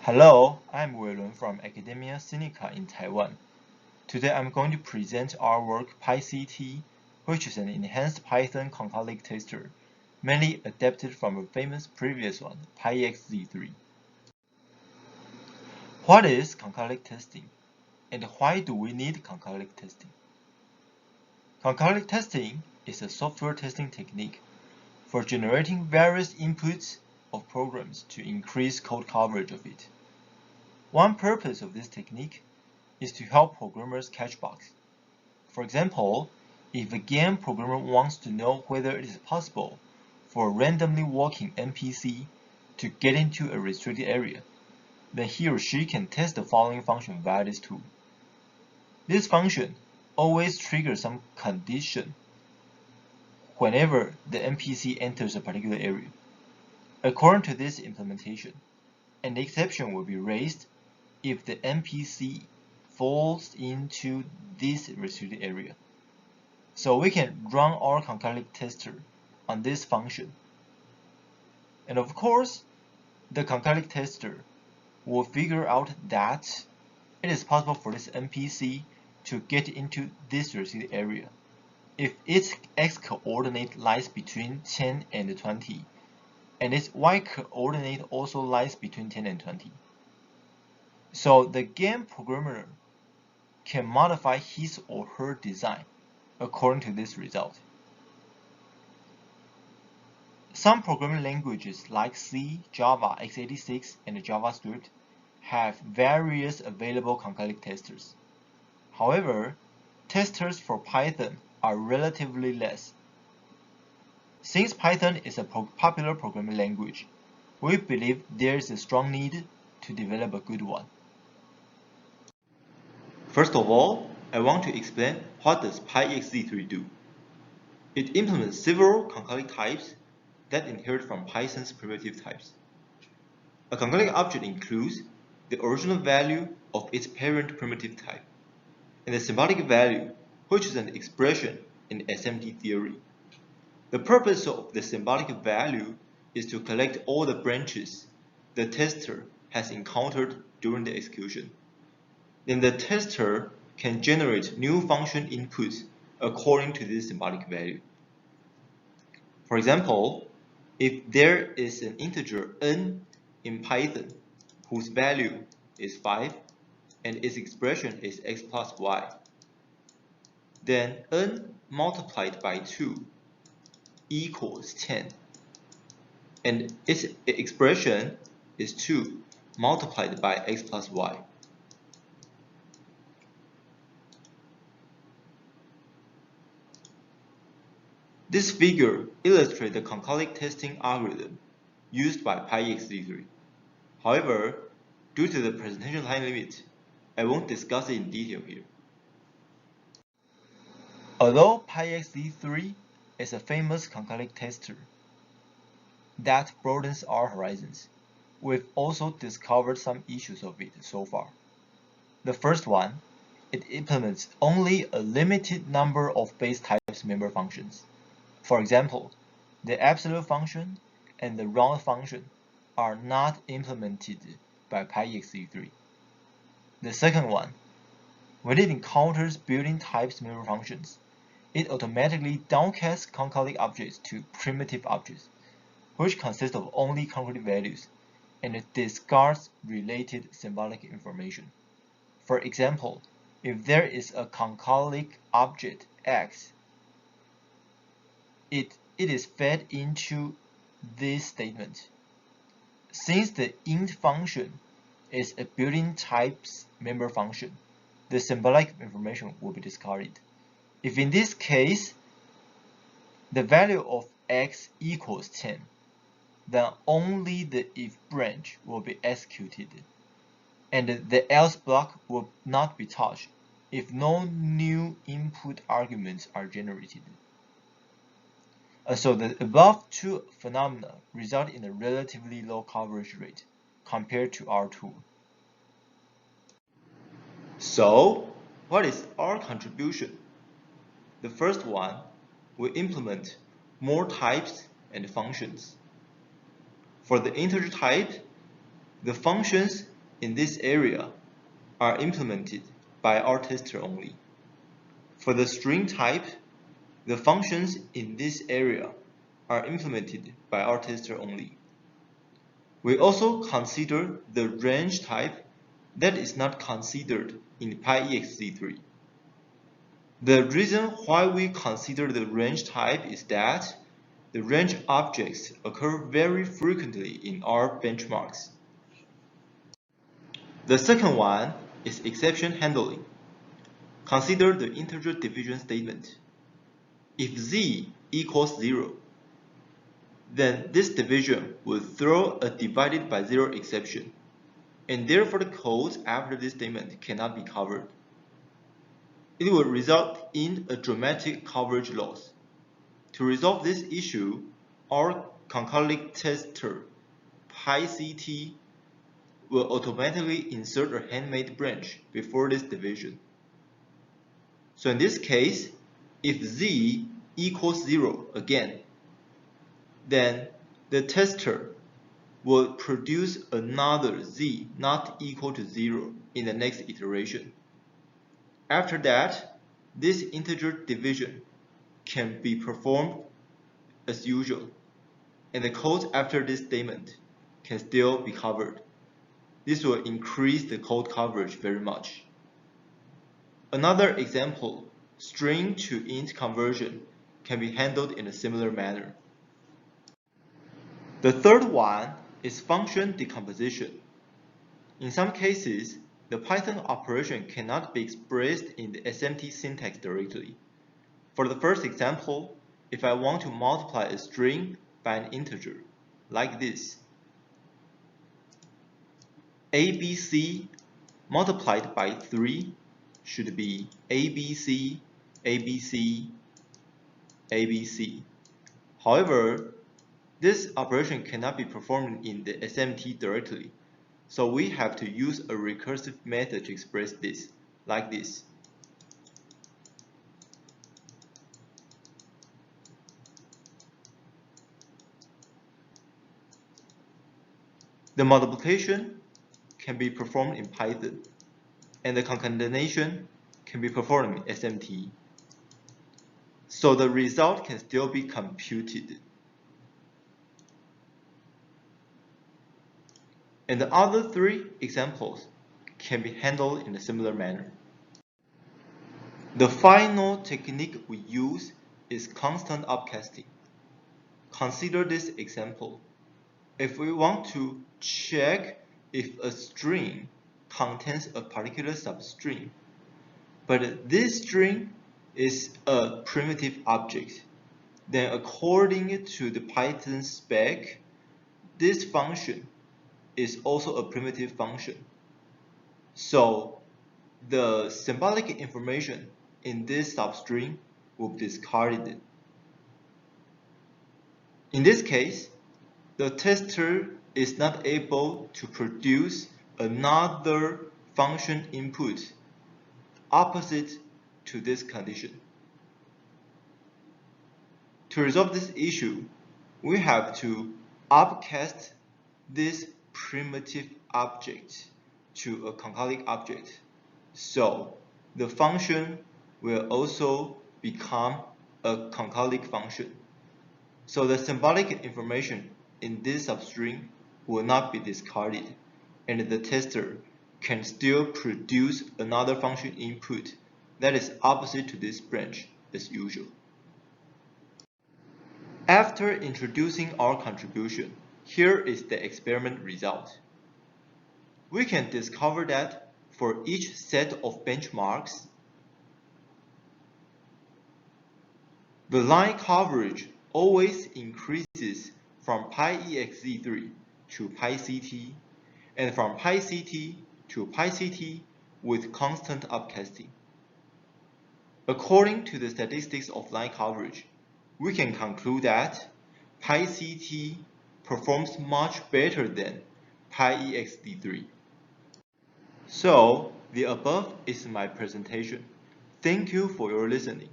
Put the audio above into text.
Hello, I'm Wei-Lun from Academia Sinica in Taiwan. Today I'm going to present our work PyCT, which is an enhanced Python concolic tester, mainly adapted from a famous previous one, PyXZ3. What is concolic testing, and why do we need concolic testing? Concolic testing is a software testing technique for generating various inputs of programs to increase code coverage of it. One purpose of this technique is to help programmers catch bugs. For example, if a game programmer wants to know whether it is possible for a randomly walking NPC to get into a restricted area, then he or she can test the following function via this tool. This function always triggers some condition whenever the NPC enters a particular area. According to this implementation, an exception will be raised if the NPC falls into this restricted area. So we can run our concolic tester on this function. And of course, the concolic tester will figure out that it is possible for this NPC to get into this restricted area if its x-coordinate lies between 10 and 20, and its y-coordinate also lies between 10 and 20. So the game programmer can modify his or her design according to this result. Some programming languages like C, Java, x86, and JavaScript have various available concolic testers. However, testers for Python are relatively less. Since Python is a popular programming language, we believe there is a strong need to develop a good one. First of all, I want to explain what does PyXZ3 do. It implements several concolic types that inherit from Python's primitive types. A concolic object includes the original value of its parent primitive type, and the symbolic value, which is an expression in SMT theory. The purpose of the symbolic value is to collect all the branches the tester has encountered during the execution. Then the tester can generate new function inputs according to this symbolic value. For example, if there is an integer n in Python whose value is 5 and its expression is x plus y, then n multiplied by 2 equals 10, and its expression is 2 multiplied by x plus y. This figure illustrates the concolic testing algorithm used by PyXZ3. However, due to the presentation time limit, I won't discuss it in detail here. Although PyXZ3 is a famous concolic tester that broadens our horizons, we've also discovered some issues of it so far. The first one, it implements only a limited number of base types member functions. For example, the absolute function and the round function are not implemented by PyXZ3. The second one, when it encounters built-in types member functions, it automatically downcasts concolic objects to primitive objects, which consist of only concrete values, and it discards related symbolic information. For example, if there is a concolic object x, it is fed into this statement. Since the int function is a built-in types member function, the symbolic information will be discarded. If in this case, the value of x equals 10, then only the if branch will be executed, and the else block will not be touched if no new input arguments are generated. So the above two phenomena result in a relatively low coverage rate compared to our tool. So, what is our contribution? The first one, we implement more types and functions. For the integer type, the functions in this area are implemented by our tester only. For the string type, the functions in this area are implemented by our tester only. We also consider the range type that is not considered in PyEXZ3. The reason why we consider the range type is that the range objects occur very frequently in our benchmarks. The second one is exception handling. Consider the integer division statement. If z equals 0, then this division will throw a divided by 0 exception, and therefore the code after this statement cannot be covered. It will result in a dramatic coverage loss. To resolve this issue, our Concolic tester PyCT will automatically insert a handmade branch before this division. So in this case, if z equals 0 again, then the tester will produce another z not equal to 0 in the next iteration. After that, this integer division can be performed as usual, and the code after this statement can still be covered. This will increase the code coverage very much. Another example, string to int conversion, can be handled in a similar manner. The third one is function decomposition. In some cases, the Python operation cannot be expressed in the SMT syntax directly. For the first example, if I want to multiply a string by an integer, like this, ABC multiplied by 3 should be ABC, ABC, ABC. However, this operation cannot be performed in the SMT directly, so we have to use a recursive method to express this, like this. The multiplication can be performed in Python, and the concatenation can be performed in SMT. So the result can still be computed. And the other three examples can be handled in a similar manner. The final technique we use is constant upcasting. Consider this example. If we want to check if a string contains a particular substring, but this string is a primitive object, then according to the Python spec, this function is also a primitive function. So the symbolic information in this substring will be discarded. In this case, the tester is not able to produce another function input opposite to this condition. To resolve this issue, we have to upcast this primitive object to a concolic object. So the function will also become a concolic function. So the symbolic information in this substring will not be discarded, and the tester can still produce another function input that is opposite to this branch as usual. After introducing our contribution, here is the experiment result. We can discover that for each set of benchmarks, the line coverage always increases from PyEXZ3 to PyCT, and from PyCT to PyCT with constant upcasting. According to the statistics of line coverage, we can conclude that PyCT performs much better than PyEXZ3. So, the above is my presentation. Thank you for your listening.